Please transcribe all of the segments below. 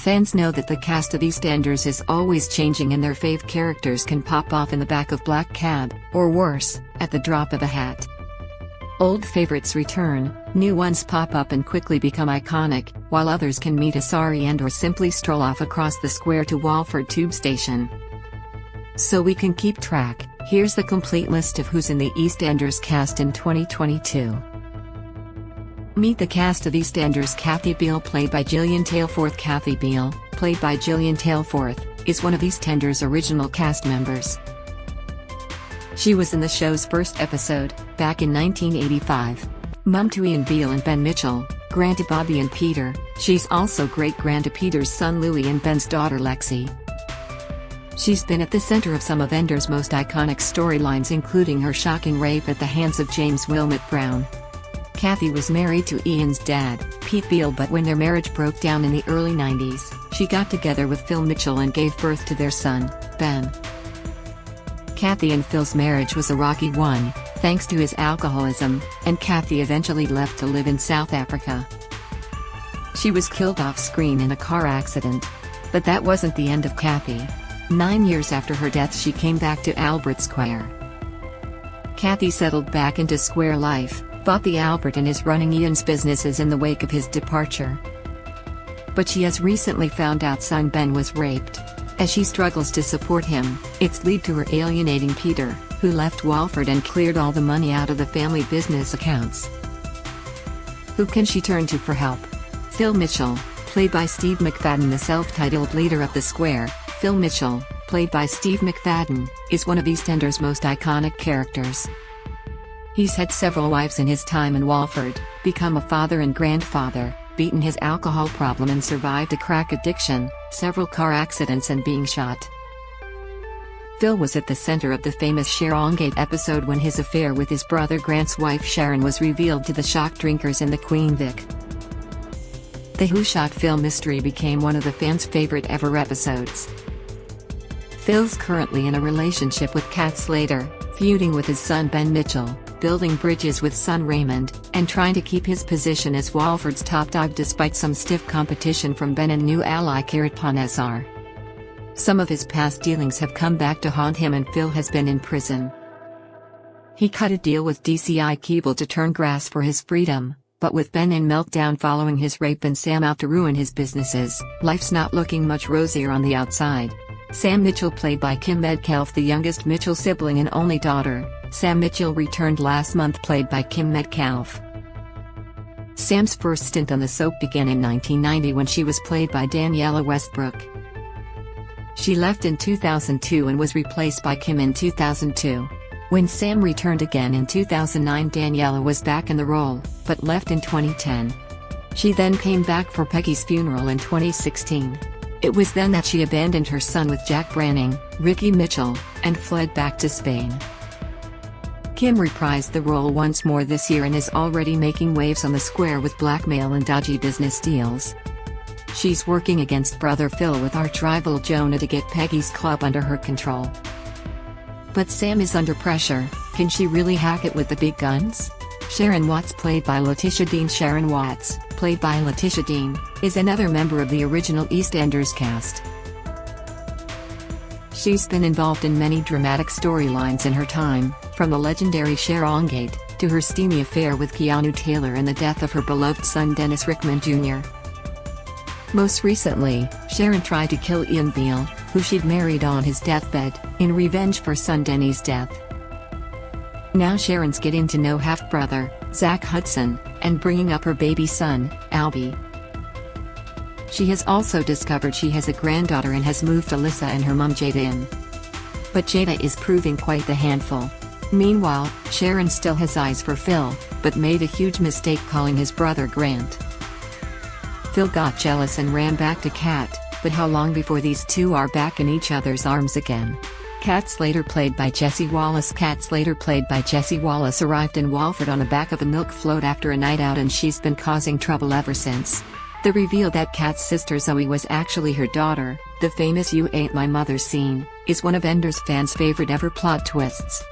Fans know that the cast of EastEnders is always changing and their fave characters can pop off in the back of black cab, or worse, at the drop of a hat. Old favorites return, new ones pop up and quickly become iconic, while others can meet a sorry end or simply stroll off across the square to Walford tube station. So we can keep track, here's the complete list of who's in the EastEnders cast in 2022. Meet the cast of EastEnders. Kathy Beale, played by Gillian Taylforth Kathy Beale, played by Gillian Taylforth, is one of EastEnders' original cast members. She was in the show's first episode, back in 1985. Mum to Ian Beale and Ben Mitchell, grand to Bobby and Peter, she's also great-grand to Peter's son Louis and Ben's daughter Lexi. She's been at the center of some of Enders' most iconic storylines, including her shocking rape at the hands of James Wilmot Brown. Kathy was married to Ian's dad, Pete Beale, but when their marriage broke down in the early 90s, she got together with Phil Mitchell and gave birth to their son, Ben. Kathy and Phil's marriage was a rocky one, thanks to his alcoholism, and Kathy eventually left to live in South Africa. She was killed off-screen in a car accident. But that wasn't the end of Kathy. 9 years after her death, she came back to Albert Square. Kathy settled back into square life, bought the Albert and is running Ian's businesses in the wake of his departure. But she has recently found out son Ben was raped. As she struggles to support him, it's led to her alienating Peter, who left Walford and cleared all the money out of the family business accounts. Who can she turn to for help? Phil Mitchell, played by Steve McFadden, the self-titled leader of the Square. Phil Mitchell, played by Steve McFadden, is one of EastEnders' most iconic characters. He's had several wives in his time in Walford, become a father and grandfather, beaten his alcohol problem and survived a crack addiction, several car accidents and being shot. Phil was at the center of the famous Sharongate episode when his affair with his brother Grant's wife Sharon was revealed to the shocked drinkers in the Queen Vic. The Who Shot Phil mystery became one of the fans' favorite ever episodes. Phil's currently in a relationship with Kat Slater, feuding with his son Ben Mitchell, building bridges with son Raymond, and trying to keep his position as Walford's top dog despite some stiff competition from Ben and new ally Kirat Panesar. Some of his past dealings have come back to haunt him, and Phil has been in prison. He cut a deal with DCI Keeble to turn grass for his freedom, but with Ben in meltdown following his rape and Sam out to ruin his businesses, life's not looking much rosier on the outside. Sam Mitchell, played by Kim Metcalfe, the youngest Mitchell sibling and only daughter. Sam Mitchell returned last month, played by Kim Metcalfe. Sam's first stint on the soap began in 1990 when she was played by Daniela Westbrook. She left in 2002 and was replaced by Kim in 2002. When Sam returned again in 2009, Daniela was back in the role, but left in 2010. She then came back for Peggy's funeral in 2016. It was then that she abandoned her son with Jack Branning, Ricky Mitchell, and fled back to Spain. Kim reprised the role once more this year and is already making waves on the Square with blackmail and dodgy business deals. She's working against brother Phil with arch-rival Jonah to get Peggy's club under her control. But Sam is under pressure. Can she really hack it with the big guns? Sharon Watts, played by Letitia Dean. Sharon Watts, played by Letitia Dean, is another member of the original EastEnders cast. She's been involved in many dramatic storylines in her time, from the legendary Sharongate, to her steamy affair with Keanu Taylor and the death of her beloved son Dennis Rickman Jr. Most recently, Sharon tried to kill Ian Beale, who she'd married on his deathbed, in revenge for son Denny's death. Now Sharon's getting to know half-brother, Zach Hudson, and bringing up her baby son, Albie. She has also discovered she has a granddaughter and has moved Alyssa and her mum Jada in. But Jada is proving quite the handful. Meanwhile, Sharon still has eyes for Phil, but made a huge mistake calling his brother Grant. Phil got jealous and ran back to Kat, but how long before these two are back in each other's arms again? Kat Slater, played by Jessie Wallace. Kat Slater, played by Jessie Wallace, arrived in Walford on the back of a milk float after a night out, and she's been causing trouble ever since. The reveal that Kat's sister Zoe was actually her daughter, the famous "You Ain't My Mother" scene, is one of Enders fans' favorite ever plot twists.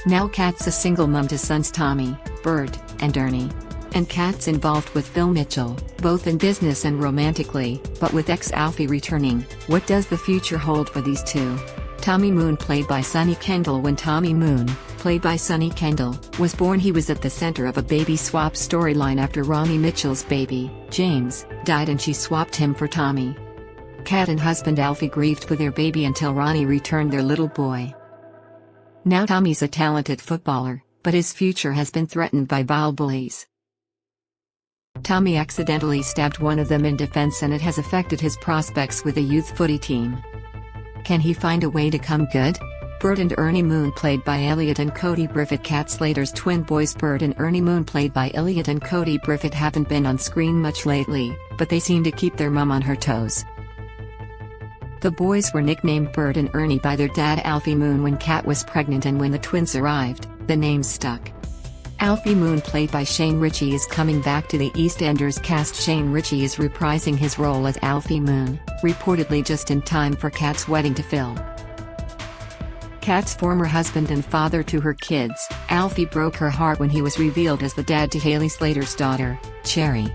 Now Kat's a single mum to sons Tommy, Bert, and Ernie. and Kat's involved with Phil Mitchell, both in business and romantically, but with ex-Alfie returning. What does the future hold for these two? Tommy Moon, played by Sonny Kendall. When Tommy Moon, played by Sonny Kendall, was born, he was at the center of a baby swap storyline after Ronnie Mitchell's baby, James, died and she swapped him for Tommy. Kat and husband Alfie grieved for their baby until Ronnie returned their little boy. Now Tommy's a talented footballer, but his future has been threatened by vile bullies. Tommy accidentally stabbed one of them in defense and it has affected his prospects with a youth footy team. Can he find a way to come good? Bert and Ernie Moon, played by Elliot and Cody Briffett. Kat Slater's twin boys Bert and Ernie Moon, played by Elliot and Cody Briffett, haven't been on screen much lately, but they seem to keep their mum on her toes. The boys were nicknamed Bert and Ernie by their dad Alfie Moon when Kat was pregnant, and when the twins arrived, the names stuck. Alfie Moon, played by Shane Richie, is coming back to the EastEnders cast. Shane Richie is reprising his role as Alfie Moon, reportedly just in time for Kat's wedding to Phil. Kat's former husband and father to her kids, Alfie broke her heart when he was revealed as the dad to Haley Slater's daughter, Cherry.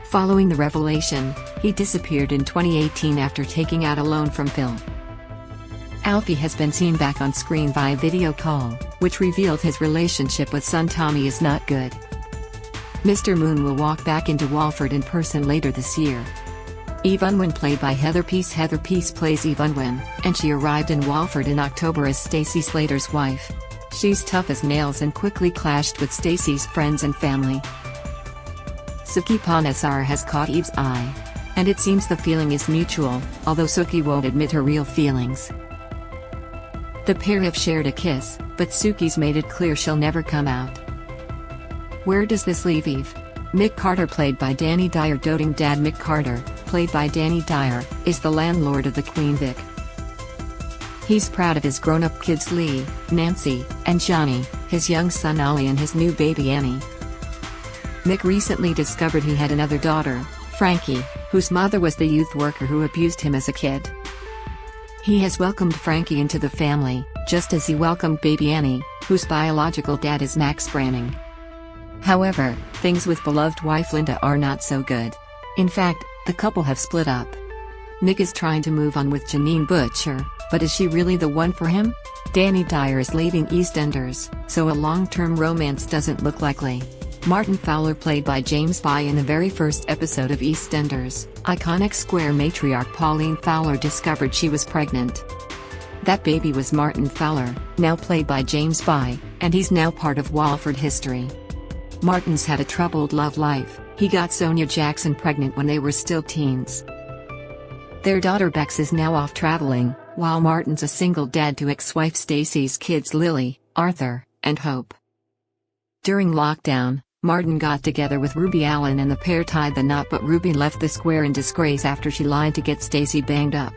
Following the revelation, he disappeared in 2018 after taking out a loan from Phil. Alfie has been seen back on screen via video call, which revealed his relationship with son Tommy is not good. Mr. Moon will walk back into Walford in person later this year. Eve Unwin, played by Heather Peace. Heather Peace plays Eve Unwin, and she arrived in Walford in October as Stacey Slater's wife. She's tough as nails and quickly clashed with Stacey's friends and family. Suki Panesar has caught Eve's eye, and it seems the feeling is mutual, although Suki won't admit her real feelings. The pair have shared a kiss, but Suki's made it clear she'll never come out. Where does this leave Eve? Mick Carter, played by Danny Dyer. Doting dad Mick Carter, played by Danny Dyer, is the landlord of the Queen Vic. He's proud of his grown-up kids Lee, Nancy, and Johnny, his young son Ollie, and his new baby Annie. Mick recently discovered he had another daughter, Frankie, whose mother was the youth worker who abused him as a kid. He has welcomed Frankie into the family, just as he welcomed baby Annie, whose biological dad is Max Branning. However, things with beloved wife Linda are not so good. In fact, the couple have split up. Mick is trying to move on with Janine Butcher, but is she really the one for him? Danny Dyer is leaving EastEnders, so a long-term romance doesn't look likely. Martin Fowler, played by James By. In the very first episode of EastEnders, iconic Square matriarch Pauline Fowler discovered she was pregnant. That baby was Martin Fowler, now played by James By, and he's now part of Walford history. Martin's had a troubled love life. He got Sonia Jackson pregnant when they were still teens. Their daughter Bex is now off traveling, while Martin's a single dad to ex-wife Stacey's kids Lily, Arthur, and Hope. During lockdown, Martin got together with Ruby Allen and the pair tied the knot, but Ruby left the Square in disgrace after she lied to get Stacey banged up.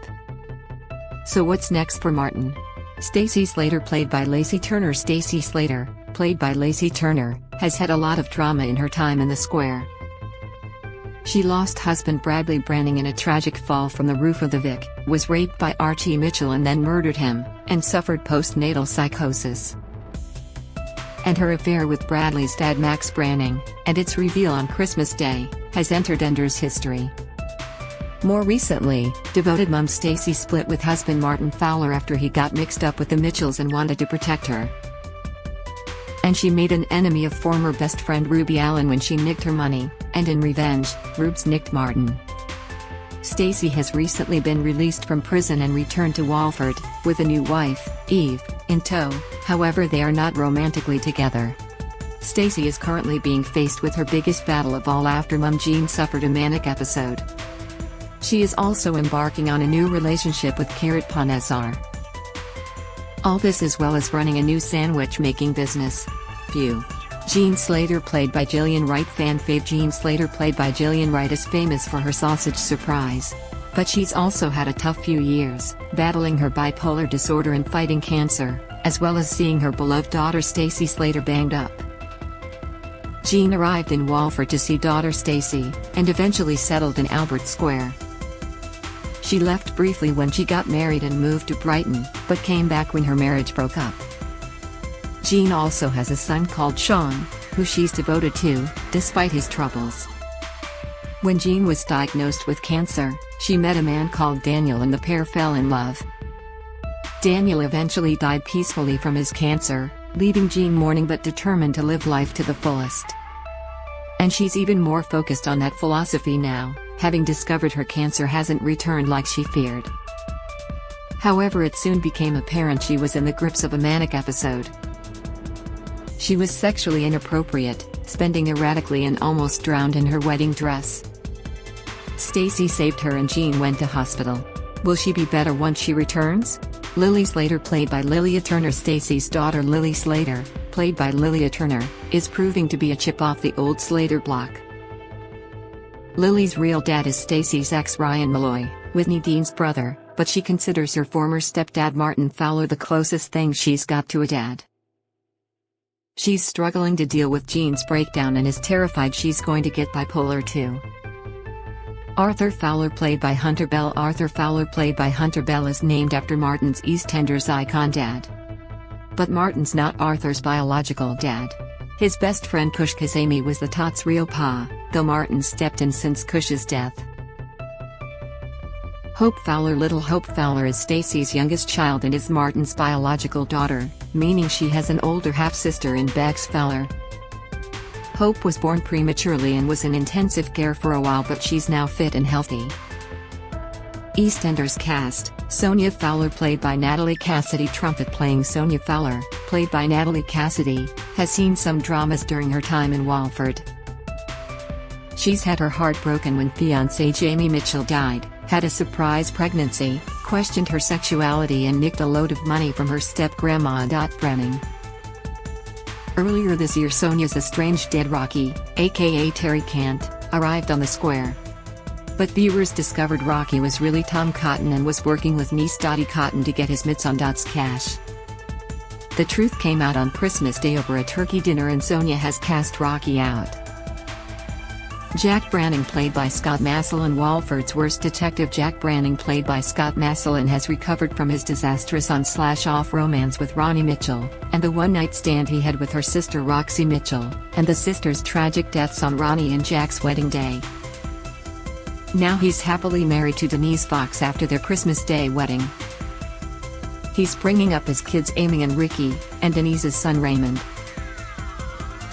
So what's next for Martin? Stacey Slater, played by Lacey Turner. Stacey Slater, played by Lacey Turner, has had a lot of drama in her time in the Square. She lost husband Bradley Branning in a tragic fall from the roof of the Vic, was raped by Archie Mitchell and then murdered him, and suffered postnatal psychosis. And her affair with Bradley's dad Max Branning, and its reveal on Christmas Day, has entered Enders history. More recently, devoted mum Stacey split with husband Martin Fowler after he got mixed up with the Mitchells and wanted to protect her. And she made an enemy of former best friend Ruby Allen when she nicked her money, and in revenge, Rubes nicked Martin. Stacey has recently been released from prison and returned to Walford, with a new wife, Eve, in tow. However, they are not romantically together. Stacey is currently being faced with her biggest battle of all after mum Jean suffered a manic episode. She is also embarking on a new relationship with Carrot Panesar. All this as well as running a new sandwich-making business. Phew. Jean Slater, played by Gillian Wright. Fan fave Jean Slater, played by Gillian Wright, is famous for her sausage surprise. But she's also had a tough few years, battling her bipolar disorder and fighting cancer, as well as seeing her beloved daughter Stacey Slater banged up. Jean arrived in Walford to see daughter Stacey, and eventually settled in Albert Square. She left briefly when she got married and moved to Brighton, but came back when her marriage broke up. Jean also has a son called Sean, who she's devoted to, despite his troubles. When Jean was diagnosed with cancer, she met a man called Daniel and the pair fell in love. Daniel eventually died peacefully from his cancer, leaving Jean mourning but determined to live life to the fullest. And she's even more focused on that philosophy now, having discovered her cancer hasn't returned like she feared. However, it soon became apparent she was in the grips of a manic episode. She was sexually inappropriate, spending erratically and almost drowned in her wedding dress. Stacy saved her and Jean went to hospital. Will she be better once she returns? Lily Slater, played by Lilia Turner. Stacy's daughter Lily Slater, played by Lilia Turner, is proving to be a chip off the old Slater block. Lily's real dad is Stacy's ex Ryan Malloy, Whitney Dean's brother, but she considers her former stepdad Martin Fowler the closest thing she's got to a dad. She's struggling to deal with Jean's breakdown and is terrified she's going to get bipolar too. Arthur Fowler, played by Hunter Bell. Arthur Fowler, played by Hunter Bell, is named after Martin's EastEnders icon dad. But Martin's not Arthur's biological dad. His best friend Cush Kazemi was the Tot's real pa, though Martin stepped in since Cush's death. Hope Fowler. Little Hope Fowler is Stacy's youngest child and is Martin's biological daughter, meaning she has an older half-sister in Bex Fowler. Hope was born prematurely and was in intensive care for a while, but she's now fit and healthy. EastEnders cast: Sonia Fowler, played by Natalie Cassidy. Trumpet playing Sonia Fowler, played by Natalie Cassidy, has seen some dramas during her time in Walford. She's had her heart broken when fiancé Jamie Mitchell died, had a surprise pregnancy, questioned her sexuality and nicked a load of money from her step-grandma Dot Brenning. Earlier this year, Sonia's estranged dad Rocky, aka Terry Kant, arrived on the square. But viewers discovered Rocky was really Tom Cotton and was working with niece Dottie Cotton to get his mitts on Dot's cash. The truth came out on Christmas Day over a turkey dinner, and Sonia has cast Rocky out. Jack Branning, played by Scott Massillon. Walford's worst detective Jack Branning, played by Scott Massillon, has recovered from his disastrous on/off romance with Ronnie Mitchell, and the one-night stand he had with her sister Roxy Mitchell, and the sisters' tragic deaths on Ronnie and Jack's wedding day. Now he's happily married to Denise Fox after their Christmas Day wedding. He's bringing up his kids Amy and Ricky, and Denise's son Raymond.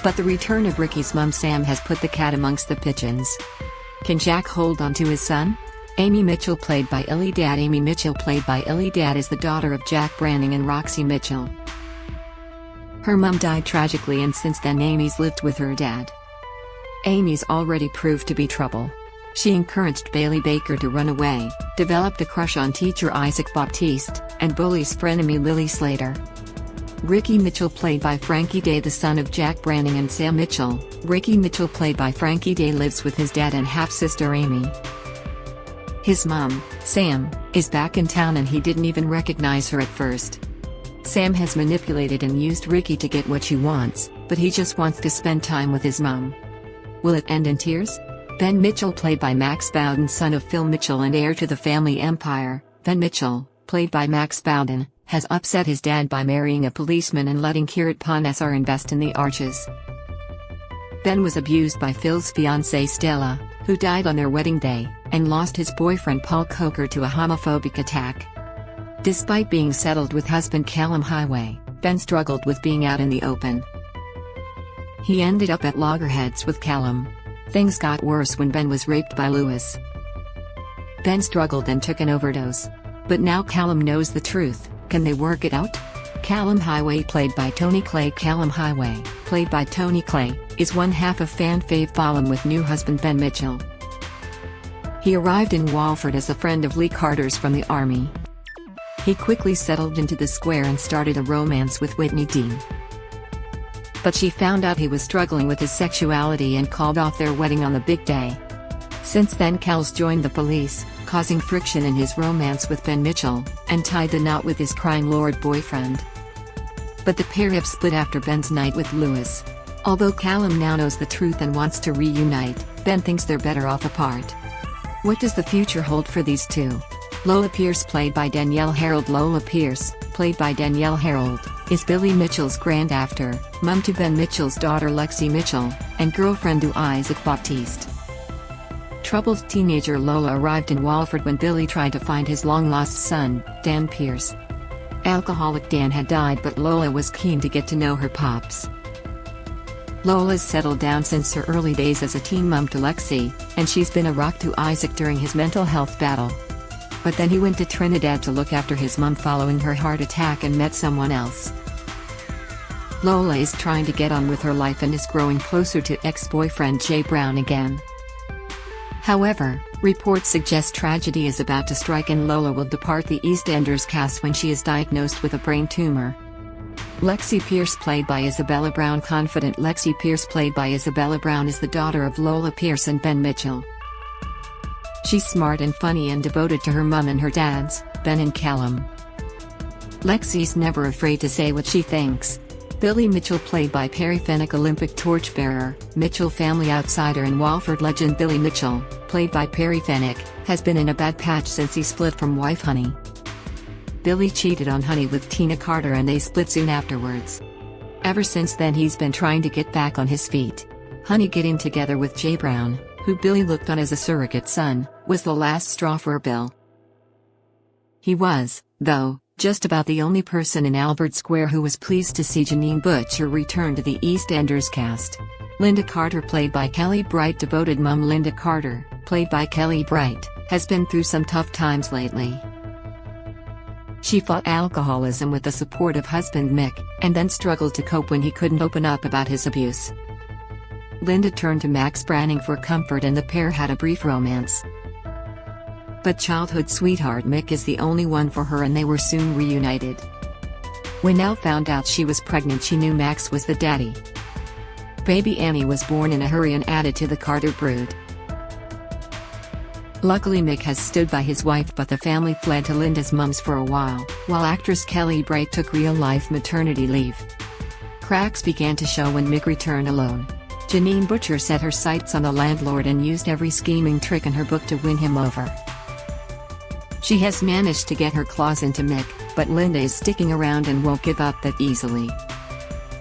But the return of Ricky's mum Sam has put the cat amongst the pigeons. Can Jack hold on to his son? Amy Mitchell, played by Illy Dad. Amy Mitchell, played by Illy Dad, is the daughter of Jack Branning and Roxy Mitchell. Her mum died tragically, and since then Amy's lived with her dad. Amy's already proved to be trouble. She encouraged Bailey Baker to run away, developed a crush on teacher Isaac Baptiste, and bullies frenemy Lily Slater. Ricky Mitchell, played by Frankie Day, the son of Jack Branning and Sam Mitchell. Ricky Mitchell, played by Frankie Day, lives with his dad and half-sister Amy. His mom, Sam, is back in town and he didn't even recognize her at first. Sam has manipulated and used Ricky to get what she wants, but he just wants to spend time with his mom. Will it end in tears? Ben Mitchell, played by Max Bowden, son of Phil Mitchell and heir to the family empire. Ben Mitchell, played by Max Bowden, has upset his dad by marrying a policeman and letting Kirat Panesar invest in the Arches. Ben was abused by Phil's fiancée Stella, who died on their wedding day, and lost his boyfriend Paul Coker to a homophobic attack. Despite being settled with husband Callum Highway, Ben struggled with being out in the open. He ended up at loggerheads with Callum. Things got worse when Ben was raped by Lewis. Ben struggled and took an overdose. But now Callum knows the truth. Can they work it out? Callum Highway, played by Tony Clay. Callum Highway, played by Tony Clay, is one half of fan fave Ballum with new husband Ben Mitchell. He arrived in Walford as a friend of Lee Carter's from the army. He quickly settled into the square and started a romance with Whitney Dean. But she found out he was struggling with his sexuality and called off their wedding on the big day. Since then, Cal's joined the police, causing friction in his romance with Ben Mitchell, and tied the knot with his crime lord boyfriend. But the pair have split after Ben's night with Lewis. Although Callum now knows the truth and wants to reunite, Ben thinks they're better off apart. What does the future hold for these two? Lola Pierce, played by Danielle Harold. Lola Pierce, played by Danielle Harold, is Billy Mitchell's grand-after, mum to Ben Mitchell's daughter Lexi Mitchell, and girlfriend to Isaac Baptiste. Troubled teenager Lola arrived in Walford when Billy tried to find his long-lost son, Dan Pierce. Alcoholic Dan had died, but Lola was keen to get to know her pops. Lola's settled down since her early days as a teen mum to Lexi, and she's been a rock to Isaac during his mental health battle. But then he went to Trinidad to look after his mum following her heart attack and met someone else. Lola is trying to get on with her life and is growing closer to ex-boyfriend Jay Brown again. However, reports suggest tragedy is about to strike and Lola will depart the EastEnders cast when she is diagnosed with a brain tumor. Lexi Pierce, played by Isabella Brown. Confident Lexi Pierce, played by Isabella Brown, is the daughter of Lola Pierce and Ben Mitchell. She's smart and funny and devoted to her mum and her dads, Ben and Callum. Lexi's never afraid to say what she thinks. Billy Mitchell, played by Perry Fenwick, Olympic torchbearer, Mitchell family outsider and Walford legend. Billy Mitchell, played by Perry Fenwick, has been in a bad patch since he split from wife Honey. Billy cheated on Honey with Tina Carter and they split soon afterwards. Ever since then he's been trying to get back on his feet. Honey getting together with Jay Brown, who Billy looked on as a surrogate son, was the last straw for Bill. He was, though, just about the only person in Albert Square who was pleased to see Janine Butcher return to the EastEnders cast. Linda Carter, played by Kelly Bright. Devoted mum Linda Carter, played by Kelly Bright, has been through some tough times lately. She fought alcoholism with the support of husband Mick, and then struggled to cope when he couldn't open up about his abuse. Linda turned to Max Branning for comfort and the pair had a brief romance. But childhood sweetheart Mick is the only one for her and they were soon reunited. When Nell found out she was pregnant, she knew Max was the daddy. Baby Annie was born in a hurry and added to the Carter brood. Luckily Mick has stood by his wife, but the family fled to Linda's mum's for a while actress Kelly Bright took real-life maternity leave. Cracks began to show when Mick returned alone. Janine Butcher set her sights on the landlord and used every scheming trick in her book to win him over. She has managed to get her claws into Mick, but Linda is sticking around and won't give up that easily.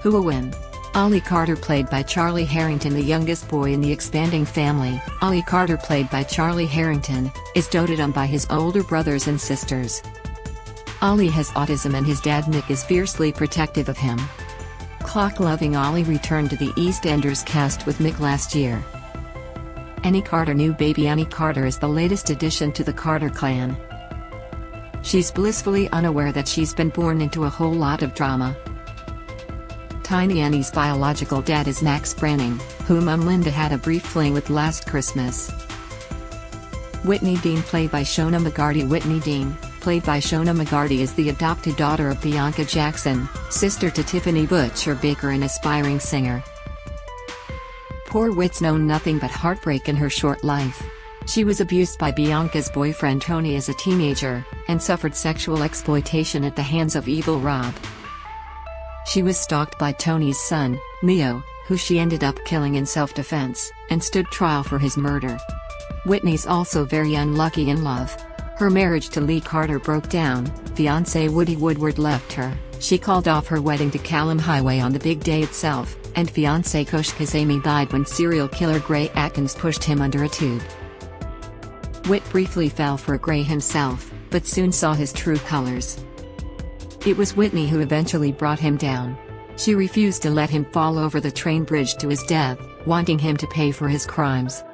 Who will win? Ollie Carter, played by Charlie Harrington, the youngest boy in the expanding family. Ollie Carter, played by Charlie Harrington, is doted on by his older brothers and sisters. Ollie has autism and his dad Mick is fiercely protective of him. Clock-loving Ollie returned to the EastEnders cast with Mick last year. Annie Carter, new baby Annie Carter, is the latest addition to the Carter clan. She's blissfully unaware that she's been born into a whole lot of drama. Tiny Annie's biological dad is Max Branning, whom mum Linda had a brief fling with last Christmas. Whitney Dean, played by Shona McGarty. Whitney Dean, played by Shona McGarty, is the adopted daughter of Bianca Jackson, sister to Tiffany Butcher Baker, an aspiring singer. Poor Whit's known nothing but heartbreak in her short life. She was abused by Bianca's boyfriend Tony as a teenager, and suffered sexual exploitation at the hands of evil Rob. She was stalked by Tony's son, Leo, who she ended up killing in self-defense, and stood trial for his murder. Whitney's also very unlucky in love. Her marriage to Lee Carter broke down, fiancé Woody Woodward left her, she called off her wedding to Callum Highway on the big day itself, and fiancé Kush Kazemi died when serial killer Gray Atkins pushed him under a tube. Whit briefly fell for Gray himself, but soon saw his true colors. It was Whitney who eventually brought him down. She refused to let him fall over the train bridge to his death, wanting him to pay for his crimes.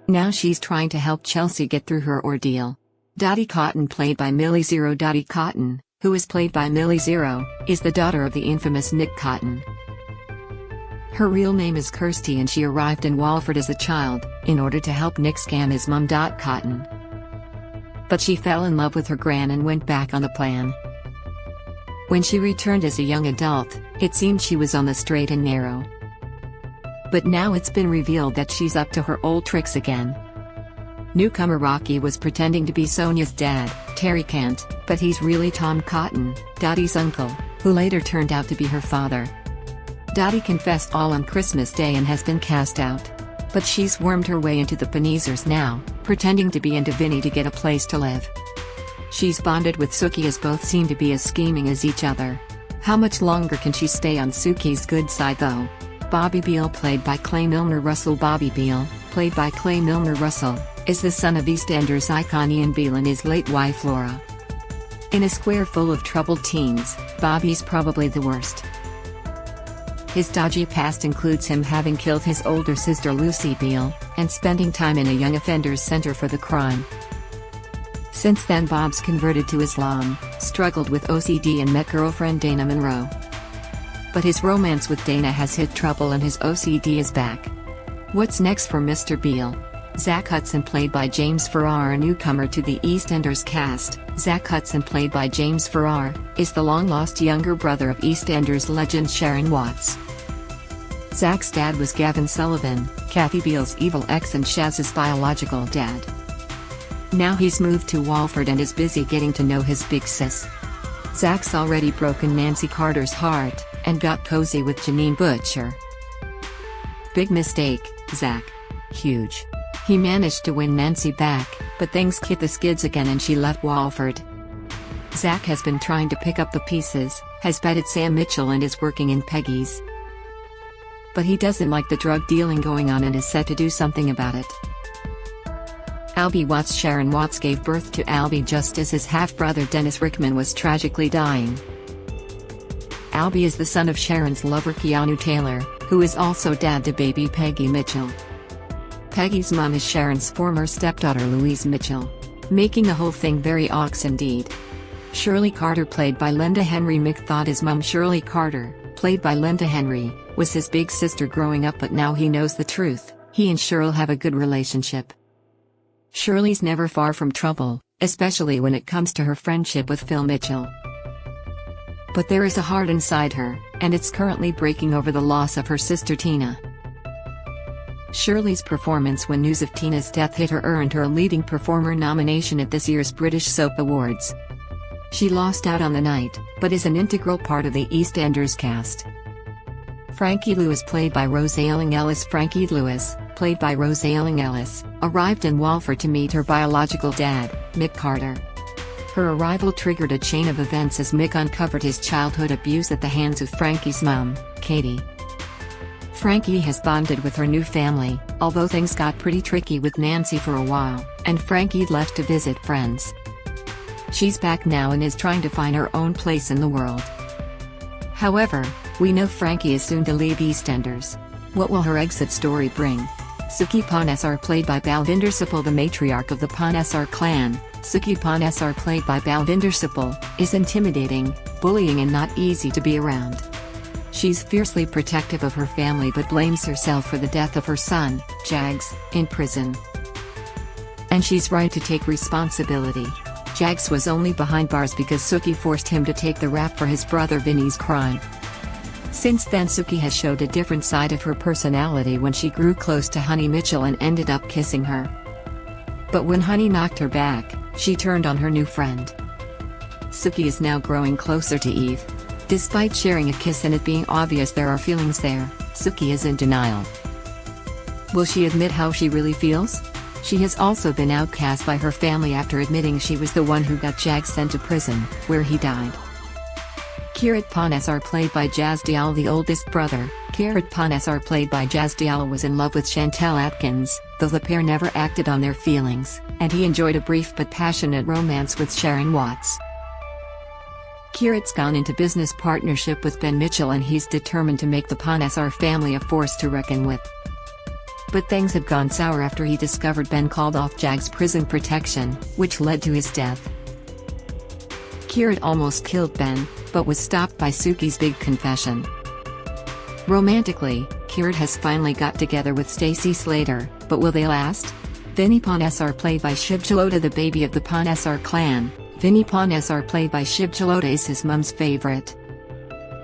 Now she's trying to help Chelsea get through her ordeal. Dottie Cotton, played by Millie Zero. Dottie Cotton, who is played by Millie Zero, is the daughter of the infamous Nick Cotton. Her real name is Kirsty and she arrived in Walford as a child, in order to help Nick scam his mum. Cotton. But she fell in love with her gran and went back on the plan. When she returned as a young adult, it seemed she was on the straight and narrow. But now it's been revealed that she's up to her old tricks again. Newcomer Rocky was pretending to be Sonia's dad, Terry Kent, but he's really Tom Cotton, Dottie's uncle, who later turned out to be her father. Dottie confessed all on Christmas Day and has been cast out. But she's wormed her way into the Panizers now, pretending to be into Vinny to get a place to live. She's bonded with Sookie as both seem to be as scheming as each other. How much longer can she stay on Suki's good side though? Bobby Beale, played by Clay Milner Russell. Bobby Beale, played by Clay Milner Russell, is the son of EastEnders icon Ian Beale and his late wife Laura. In a square full of troubled teens, Bobby's probably the worst. His dodgy past includes him having killed his older sister Lucy Beale, and spending time in a young offenders center for the crime. Since then Bob's converted to Islam, struggled with OCD and met girlfriend Dana Monroe. But his romance with Dana has hit trouble and his OCD is back. What's next for Mr. Beale? Zach Hudson, played by James Farrar, a newcomer to the EastEnders cast. Zach Hudson, played by James Farrar, is the long-lost younger brother of EastEnders legend Sharon Watts. Zach's dad was Gavin Sullivan, Kathy Beale's evil ex and Shaz's biological dad. Now he's moved to Walford and is busy getting to know his big sis. Zach's already broken Nancy Carter's heart, and got cozy with Janine Butcher. Big mistake, Zach. Huge. He managed to win Nancy back, but things hit the skids again and she left Walford. Zach has been trying to pick up the pieces, has betted Sam Mitchell and is working in Peggy's. But he doesn't like the drug dealing going on and is set to do something about it. Albie Watts. Sharon Watts gave birth to Albie just as his half-brother Dennis Rickman was tragically dying. Albie is the son of Sharon's lover Keanu Taylor, who is also dad to baby Peggy Mitchell. Peggy's mom is Sharon's former stepdaughter Louise Mitchell, making the whole thing very ox indeed. Shirley Carter, played by Linda Henry. Mick thought his mom Shirley Carter, played by Linda Henry, was his big sister growing up, but now he knows the truth. He and Shirley have a good relationship. Shirley's never far from trouble, especially when it comes to her friendship with Phil Mitchell. But there is a heart inside her, and it's currently breaking over the loss of her sister Tina. Shirley's performance when news of Tina's death hit her earned her a leading performer nomination at this year's British Soap Awards. She lost out on the night, but is an integral part of the EastEnders cast. Frankie Lewis, played by Rose Ayling-Ellis. Frankie Lewis, played by Rose Ayling-Ellis, arrived in Walford to meet her biological dad, Mick Carter. Her arrival triggered a chain of events as Mick uncovered his childhood abuse at the hands of Frankie's mum, Katie. Frankie has bonded with her new family, although things got pretty tricky with Nancy for a while, and Frankie left to visit friends. She's back now and is trying to find her own place in the world. However, we know Frankie is soon to leave EastEnders. What will her exit story bring? Suki Panesar, played by Balvinder Sipal, the matriarch of the Panesar clan. Suki Panesar, played by Balvinder Sipal, is intimidating, bullying and not easy to be around. She's fiercely protective of her family but blames herself for the death of her son, Jags, in prison. And she's right to take responsibility. Jags was only behind bars because Suki forced him to take the rap for his brother Vinny's crime. Since then Suki has showed a different side of her personality when she grew close to Honey Mitchell and ended up kissing her. But when Honey knocked her back, she turned on her new friend. Suki is now growing closer to Eve. Despite sharing a kiss and it being obvious there are feelings there, Suki is in denial. Will she admit how she really feels? She has also been outcast by her family after admitting she was the one who got Jags sent to prison, where he died. Kirat Panesar, played by Jaz Dial, the oldest brother. Kirat Panesar, played by Jaz Dial, was in love with Chantel Atkins, though the pair never acted on their feelings, and he enjoyed a brief but passionate romance with Sharon Watts. Kirat's gone into business partnership with Ben Mitchell and he's determined to make the Panesar family a force to reckon with. But things have gone sour after he discovered Ben called off Jag's prison protection, which led to his death. Kirat almost killed Ben, but was stopped by Suki's big confession. Romantically, Kirat has finally got together with Stacey Slater, but will they last? Vinny Panesar, played by Shiv Jalota, the baby of the Panesar clan. Vinny Panesar, played by Shiv Jalota, is his mum's favorite.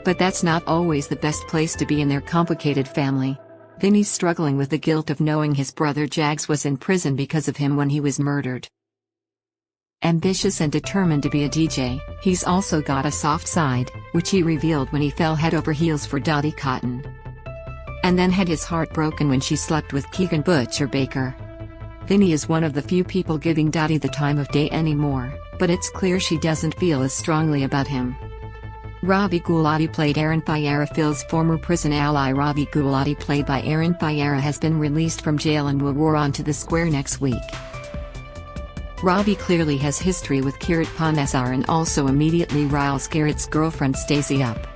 But that's not always the best place to be in their complicated family. Vinny's struggling with the guilt of knowing his brother Jags was in prison because of him when he was murdered. Ambitious and determined to be a DJ, he's also got a soft side, which he revealed when he fell head over heels for Dottie Cotton. And then had his heart broken when she slept with Keegan Butcher Baker. Vinny is one of the few people giving Dottie the time of day anymore, but it's clear she doesn't feel as strongly about him. Ravi Gulati played Aaron Thyara. Phil's former prison ally Ravi Gulati, played by Aaron Thyara, has been released from jail and will roar onto the square next week. Ravi clearly has history with Kirat Panesar and also immediately riles Kirat's girlfriend Stacey up.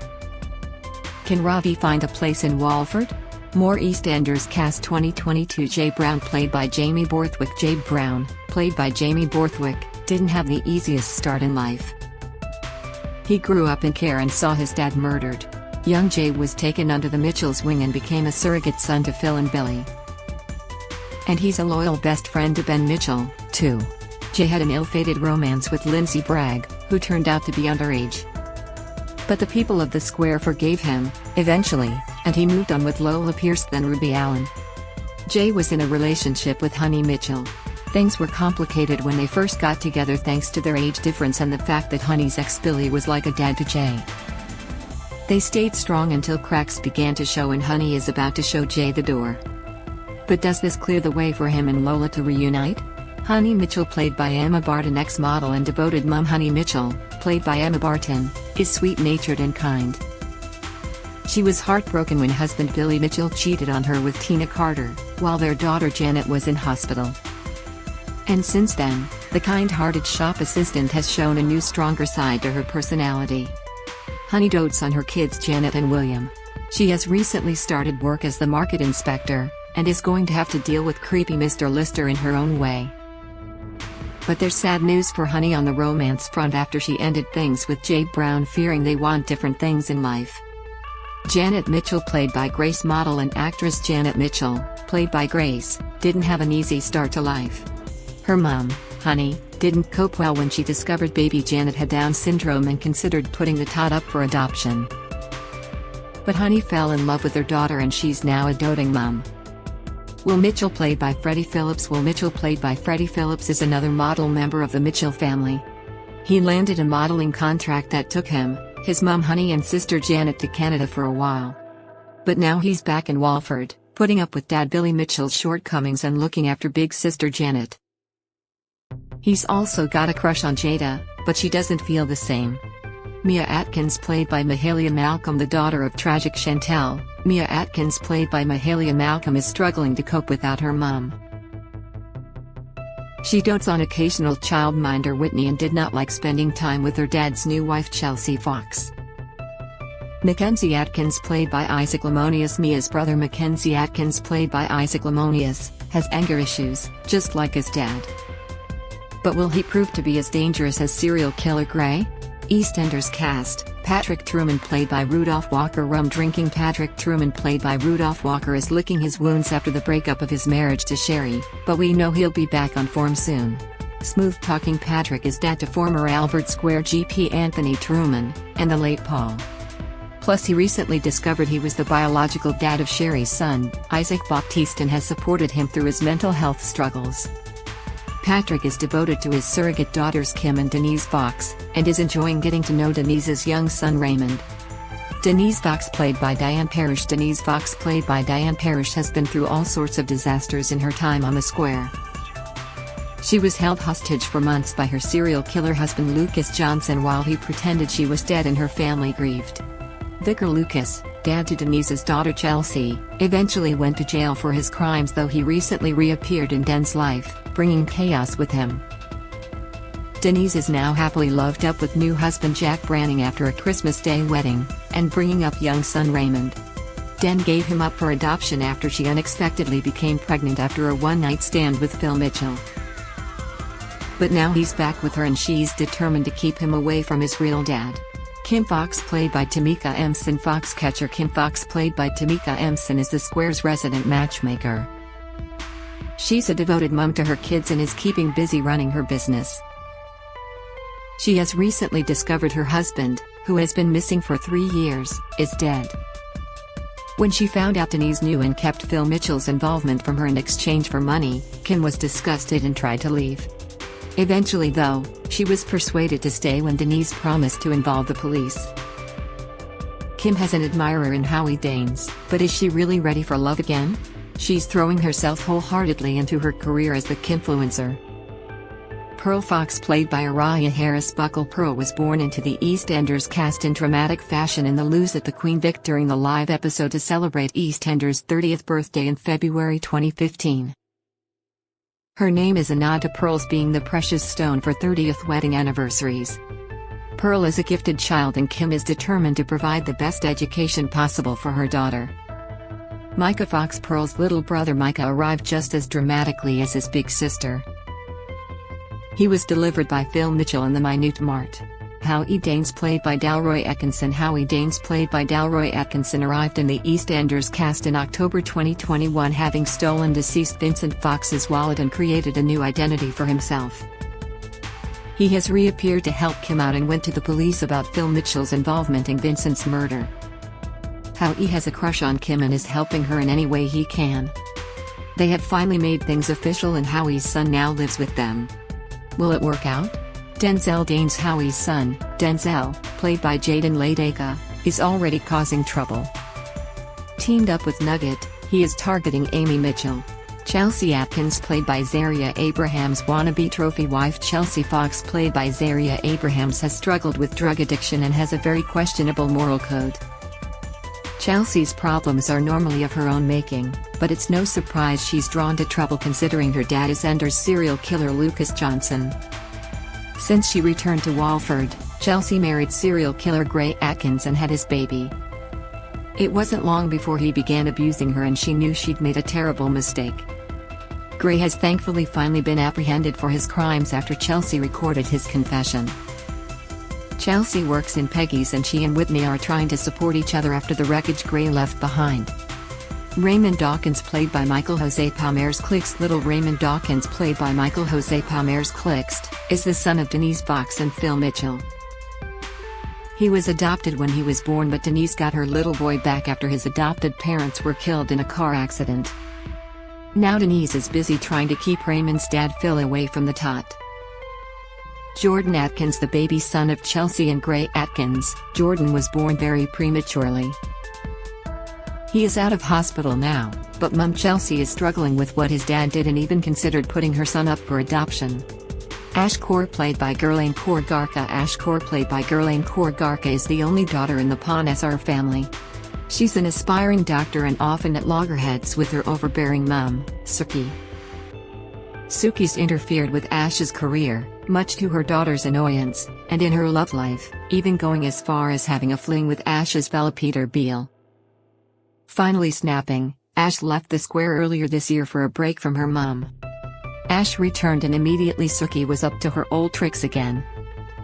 Can Ravi find a place in Walford? More EastEnders cast 2022. Jay Brown, played by Jamie Borthwick. Jay Brown, played by Jamie Borthwick, didn't have the easiest start in life. He grew up in care and saw his dad murdered. Young Jay was taken under the Mitchells' wing and became a surrogate son to Phil and Billy. And he's a loyal best friend to Ben Mitchell, too. Jay had an ill-fated romance with Lindsay Bragg, who turned out to be underage. But the people of the square forgave him, eventually, and he moved on with Lola Pierce then Ruby Allen. Jay was in a relationship with Honey Mitchell. Things were complicated when they first got together thanks to their age difference and the fact that Honey's ex Billy was like a dad to Jay. They stayed strong until cracks began to show and Honey is about to show Jay the door. But does this clear the way for him and Lola to reunite? Honey Mitchell, played by Emma Barton, ex-model and devoted mum. Honey Mitchell, played by Emma Barton, is sweet-natured and kind. She was heartbroken when husband Billy Mitchell cheated on her with Tina Carter, while their daughter Janet was in hospital. And since then, the kind-hearted shop assistant has shown a new, stronger side to her personality. Honey dotes on her kids Janet and William. She has recently started work as the market inspector, and is going to have to deal with creepy Mr. Lister in her own way. But there's sad news for Honey on the romance front after she ended things with Jay Brown, fearing they want different things in life. Janet Mitchell, played by Grace, model and actress Janet Mitchell, played by Grace, didn't have an easy start to life. Her mom, Honey, didn't cope well when she discovered baby Janet had Down syndrome and considered putting the tot up for adoption. But Honey fell in love with her daughter and she's now a doting mom. Will Mitchell, played by Freddie Phillips. Will Mitchell, played by Freddie Phillips, is another model member of the Mitchell family. He landed a modeling contract that took him, his mom Honey and sister Janet to Canada for a while. But now he's back in Walford, putting up with dad Billy Mitchell's shortcomings and looking after big sister Janet. He's also got a crush on Jada, but she doesn't feel the same. Mia Atkins, played by Mahalia Malcolm, the daughter of tragic Chantel, Mia Atkins, played by Mahalia Malcolm, is struggling to cope without her mom. She dotes on occasional childminder Whitney and did not like spending time with her dad's new wife Chelsea Fox. Mackenzie Atkins, played by Isaac Lemonius. Mia's brother Mackenzie Atkins, played by Isaac Lemonius, has anger issues, just like his dad. But will he prove to be as dangerous as serial killer Gray? EastEnders cast: Patrick Truman, played by Rudolph Walker. Rum-drinking Patrick Truman, played by Rudolph Walker, is licking his wounds after the breakup of his marriage to Sherry, but we know he'll be back on form soon. Smooth-talking Patrick is dad to former Albert Square GP Anthony Truman, and the late Paul. Plus he recently discovered he was the biological dad of Sherry's son, Isaac Baptiste, and has supported him through his mental health struggles. Patrick is devoted to his surrogate daughters Kim and Denise Fox, and is enjoying getting to know Denise's young son Raymond. Denise Fox, played by Diane Parrish. Denise Fox, played by Diane Parrish, has been through all sorts of disasters in her time on the square. She was held hostage for months by her serial killer husband Lucas Johnson while he pretended she was dead and her family grieved. Vicar Lucas, dad to Denise's daughter Chelsea, eventually went to jail for his crimes, though he recently reappeared in Den's life, bringing chaos with him. Denise is now happily loved up with new husband Jack Branning after a Christmas Day wedding, and bringing up young son Raymond. Den gave him up for adoption after she unexpectedly became pregnant after a one-night stand with Phil Mitchell. But now he's back with her and she's determined to keep him away from his real dad. Kim Fox, played by Tamika Empson. Foxcatcher Kim Fox, played by Tamika Empson, is the square's resident matchmaker. She's a devoted mom to her kids and is keeping busy running her business. She has recently discovered her husband, who has been missing for 3 years, is dead. When she found out Denise knew and kept Phil Mitchell's involvement from her in exchange for money, Kim was disgusted and tried to leave. Eventually, though, she was persuaded to stay when Denise promised to involve the police. Kim has an admirer in Howie Danes, but is she really ready for love again? She's throwing herself wholeheartedly into her career as the Kimfluencer. Pearl Fox, played by Araya Harris Buckle. Pearl was born into the EastEnders cast in dramatic fashion in the Loos at the Queen Vic during the live episode to celebrate EastEnders' 30th birthday in February 2015. Her name is a nod to Pearl's being the precious stone for 30th wedding anniversaries. Pearl is a gifted child and Kim is determined to provide the best education possible for her daughter. Micah Fox, Pearl's little brother Micah, arrived just as dramatically as his big sister. He was delivered by Phil Mitchell in the Minute Mart. Howie Danes, played by Dalroy Atkinson. Howie Danes, played by Dalroy Atkinson, arrived in the EastEnders cast in October 2021, having stolen deceased Vincent Fox's wallet and created a new identity for himself. He has reappeared to help Kim out and went to the police about Phil Mitchell's involvement in Vincent's murder. Howie has a crush on Kim and is helping her in any way he can. They have finally made things official and Howie's son now lives with them. Will it work out? Denzel Danes, Howie's son, Denzel, played by Jaden Ladeka, is already causing trouble. Teamed up with Nugget, he is targeting Amy Mitchell. Chelsea Atkins, played by Zaria Abrahams' wannabe trophy wife. Chelsea Fox, played by Zaria Abrahams, has struggled with drug addiction and has a very questionable moral code. Chelsea's problems are normally of her own making, but it's no surprise she's drawn to trouble considering her dad is EastEnders serial killer Lucas Johnson. Since she returned to Walford, Chelsea married serial killer Gray Atkins and had his baby. It wasn't long before he began abusing her and she knew she'd made a terrible mistake. Gray has thankfully finally been apprehended for his crimes after Chelsea recorded his confession. Chelsea works in Peggy's and she and Whitney are trying to support each other after the wreckage Gray left behind. Raymond Dawkins, played by Michael Jose Palmers Clixt. Little Raymond Dawkins, played by Michael Jose Palmers Clixt, is the son of Denise Fox and Phil Mitchell. He was adopted when he was born, but Denise got her little boy back after his adopted parents were killed in a car accident. Now Denise is busy trying to keep Raymond's dad Phil away from the tot. Jordan Atkins, the baby son of Chelsea and Gray Atkins, Jordan was born very prematurely. He is out of hospital now, but mum Chelsea is struggling with what his dad did and even considered putting her son up for adoption. Ash Kaur, played by Gurlane Kaur Garka. Ash Kaur, played by Gurlane Kaur Garka, is the only daughter in the Panesar family. She's an aspiring doctor and often at loggerheads with her overbearing mum, Suki. Suki's interfered with Ash's career, much to her daughter's annoyance, and in her love life, even going as far as having a fling with Ash's fella Peter Beale. Finally snapping, Ash left the square earlier this year for a break from her mum. Ash returned and immediately Suki was up to her old tricks again.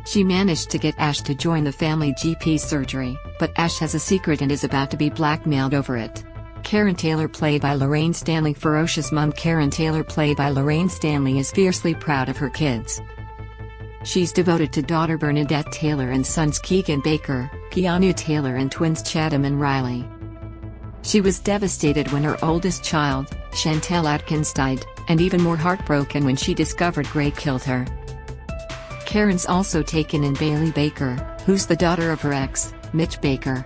She managed to get Ash to join the family GP surgery, but Ash has a secret and is about to be blackmailed over it. Karen Taylor, played by Lorraine Stanley. Ferocious mum Karen Taylor, played by Lorraine Stanley, is fiercely proud of her kids. She's devoted to daughter Bernadette Taylor and sons Keegan Baker, Keanu Taylor, and twins Chatham and Riley. She was devastated when her oldest child, Chantel Atkins, died, and even more heartbroken when she discovered Gray killed her. Karen's also taken in Bailey Baker, who's the daughter of her ex, Mitch Baker.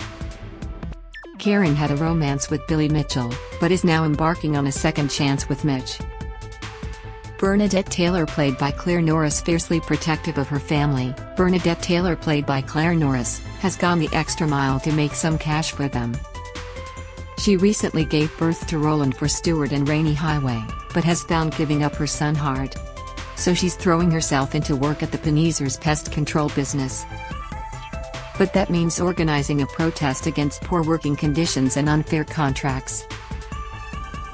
Karen had a romance with Billy Mitchell, but is now embarking on a second chance with Mitch. Bernadette Taylor, played by Claire Norris, fiercely protective of her family. Bernadette Taylor, played by Claire Norris, has gone the extra mile to make some cash for them. She recently gave birth to Roland for Stewart and Rainy Highway, but has found giving up her son hard. So she's throwing herself into work at the Panizer's pest control business. But that means organizing a protest against poor working conditions and unfair contracts.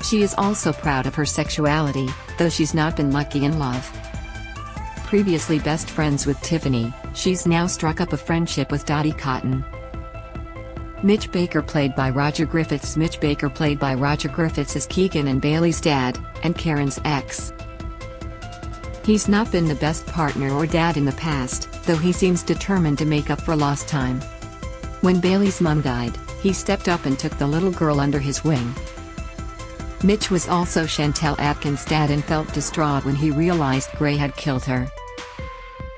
She is also proud of her sexuality, though she's not been lucky in love. Previously best friends with Tiffany, she's now struck up a friendship with Dottie Cotton. Mitch Baker, played by Roger Griffiths. Mitch Baker, played by Roger Griffiths, is Keegan and Bailey's dad, and Karen's ex. He's not been the best partner or dad in the past, though he seems determined to make up for lost time. When Bailey's mum died, he stepped up and took the little girl under his wing. Mitch was also Chantel Atkins' dad and felt distraught when he realized Gray had killed her.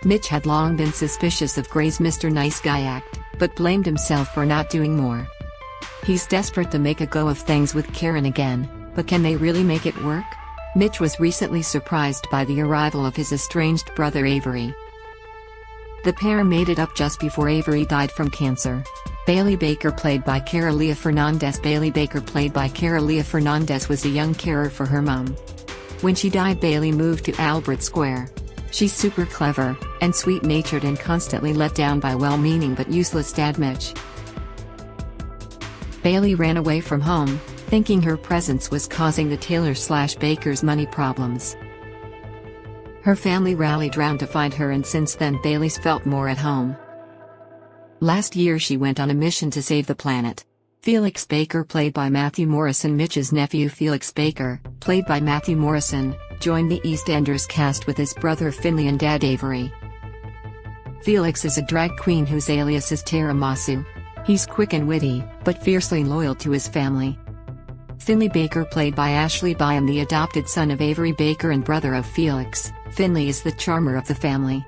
Mitch had long been suspicious of Gray's Mr. Nice Guy act, but blamed himself for not doing more. He's desperate to make a go of things with Karen again, but can they really make it work? Mitch was recently surprised by the arrival of his estranged brother Avery. The pair made it up just before Avery died from cancer. Bailey Baker, played by Caralia Fernandez. Bailey Baker, played by Caralia Fernandez, was a young carer for her mom. When she died, Bailey moved to Albert Square. She's super clever, and sweet-natured, and constantly let down by well-meaning but useless dad Mitch. Bailey ran away from home, thinking her presence was causing the Taylor/Bakers money problems. Her family rallied round to find her, and since then Bailey's felt more at home. Last year she went on a mission to save the planet. Felix Baker, played by Matthew Morrison. Mitch's nephew Felix Baker, played by Matthew Morrison, joined the EastEnders cast with his brother Finley and dad Avery. Felix is a drag queen whose alias is Tiramisu. He's quick and witty, but fiercely loyal to his family. Finley Baker, played by Ashley Byam, the adopted son of Avery Baker and brother of Felix. Finley is the charmer of the family.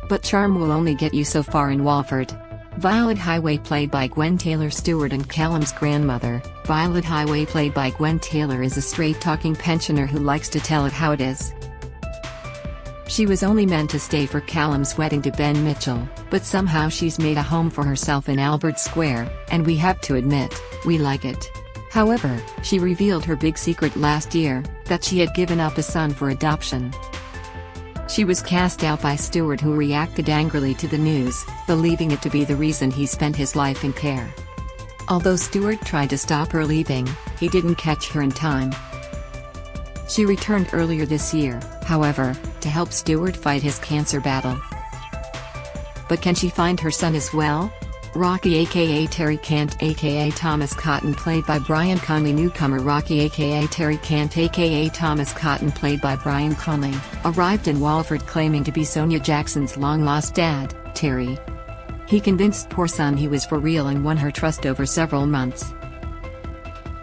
But charm will only get you so far in Walford. Violet Highway, played by Gwen Taylor Stewart and Callum's grandmother. Violet Highway, played by Gwen Taylor, is a straight-talking pensioner who likes to tell it how it is. She was only meant to stay for Callum's wedding to Ben Mitchell, but somehow she's made a home for herself in Albert Square, and we have to admit, we like it. However, she revealed her big secret last year, that she had given up a son for adoption. She was cast out by Stewart, who reacted angrily to the news, believing it to be the reason he spent his life in care. Although Stewart tried to stop her leaving, he didn't catch her in time. She returned earlier this year, however, to help Stewart fight his cancer battle. But can she find her son as well? Rocky aka Terry Kent aka Thomas Cotton, played by Brian Conley. Newcomer Rocky aka Terry Kent aka Thomas Cotton, played by Brian Conley, arrived in Walford claiming to be Sonia Jackson's long-lost dad, Terry. He convinced poor son he was for real and won her trust over several months.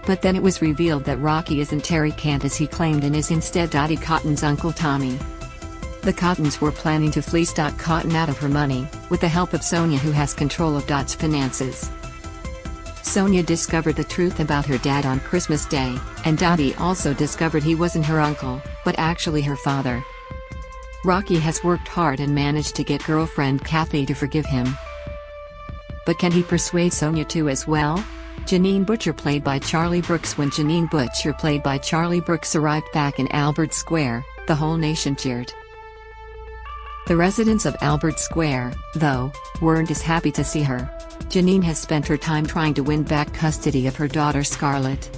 But then it was revealed that Rocky isn't Terry Kent as he claimed and is instead Dottie Cotton's uncle Tommy. The Cottons were planning to fleece Dot Cotton out of her money, with the help of Sonia, who has control of Dot's finances. Sonia discovered the truth about her dad on Christmas Day, and Dottie also discovered he wasn't her uncle, but actually her father. Rocky has worked hard and managed to get girlfriend Kathy to forgive him. But can he persuade Sonia to as well? Janine Butcher, played by Charlie Brooks. When Janine Butcher, played by Charlie Brooks, arrived back in Albert Square, the whole nation cheered. The residents of Albert Square, though, weren't as happy to see her. Janine has spent her time trying to win back custody of her daughter Scarlett.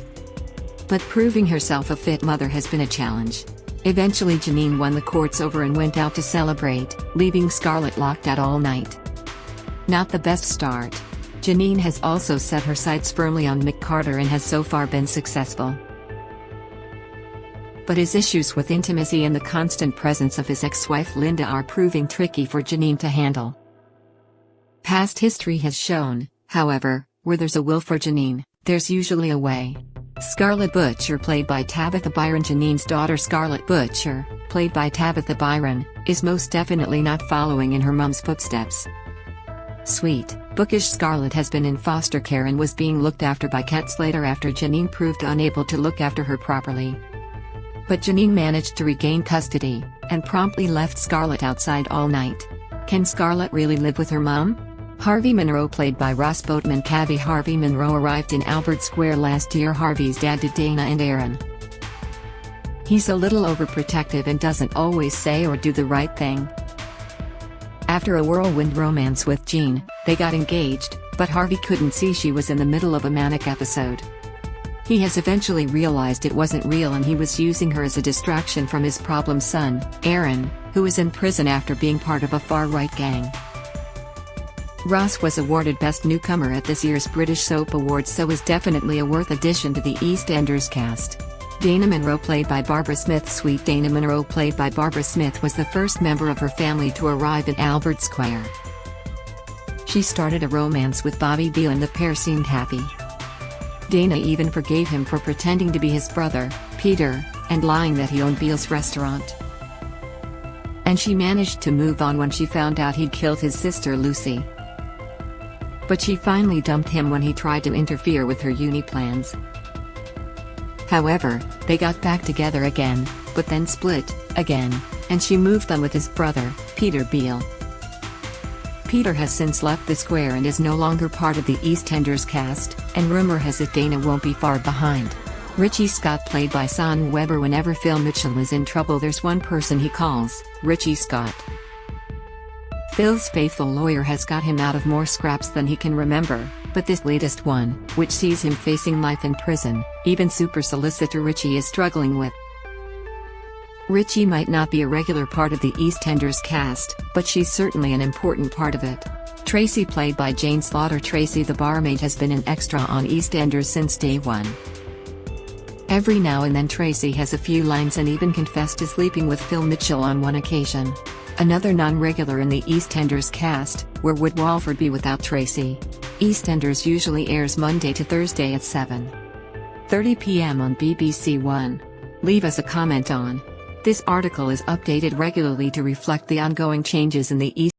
But proving herself a fit mother has been a challenge. Eventually Janine won the courts over and went out to celebrate, leaving Scarlett locked out all night. Not the best start. Janine has also set her sights firmly on Mick Carter and has so far been successful. But his issues with intimacy and the constant presence of his ex-wife Linda are proving tricky for Janine to handle. Past history has shown, however, where there's a will for Janine, there's usually a way. Scarlett Butcher, played by Tabitha Byron. Janine's daughter Scarlett Butcher, played by Tabitha Byron, is most definitely not following in her mom's footsteps. Sweet, bookish Scarlett has been in foster care and was being looked after by Kat Slater after Janine proved unable to look after her properly. But Janine managed to regain custody, and promptly left Scarlett outside all night. Can Scarlett really live with her mom? Harvey Monroe, played by Ross Boatman. Harvey Monroe arrived in Albert Square last year. Harvey's dad to Dana and Aaron. He's a little overprotective and doesn't always say or do the right thing. After a whirlwind romance with Jean, they got engaged, but Harvey couldn't see she was in the middle of a manic episode. He has eventually realized it wasn't real and he was using her as a distraction from his problem son, Aaron, who is in prison after being part of a far-right gang. Ross was awarded Best Newcomer at this year's British Soap Awards, so is definitely a worth addition to the EastEnders cast. Dana Monroe, played by Barbara Smith. Sweet Dana Monroe, played by Barbara Smith, was the first member of her family to arrive in Albert Square. She started a romance with Bobby Beale and the pair seemed happy. Dana even forgave him for pretending to be his brother, Peter, and lying that he owned Beale's restaurant. And she managed to move on when she found out he'd killed his sister Lucy. But she finally dumped him when he tried to interfere with her uni plans. However, they got back together again, but then split, again, and she moved on with his brother, Peter Beale. Peter has since left the square and is no longer part of the EastEnders cast, and rumor has it Dana won't be far behind. Richie Scott, played by Son Weber. Whenever Phil Mitchell is in trouble, there's one person he calls, Richie Scott. Phil's faithful lawyer has got him out of more scraps than he can remember, but this latest one, which sees him facing life in prison, even super solicitor Richie is struggling with. Richie might not be a regular part of the EastEnders cast, but she's certainly an important part of it. Tracy, played by Jane Slaughter. Tracy the barmaid has been an extra on EastEnders since day one. Every now and then Tracy has a few lines and even confessed to sleeping with Phil Mitchell on one occasion. Another non-regular in the EastEnders cast, where would Walford be without Tracy? EastEnders usually airs Monday to Thursday at 7:30 p.m. on BBC One. Leave us a comment on. This article is updated regularly to reflect the ongoing changes in the East.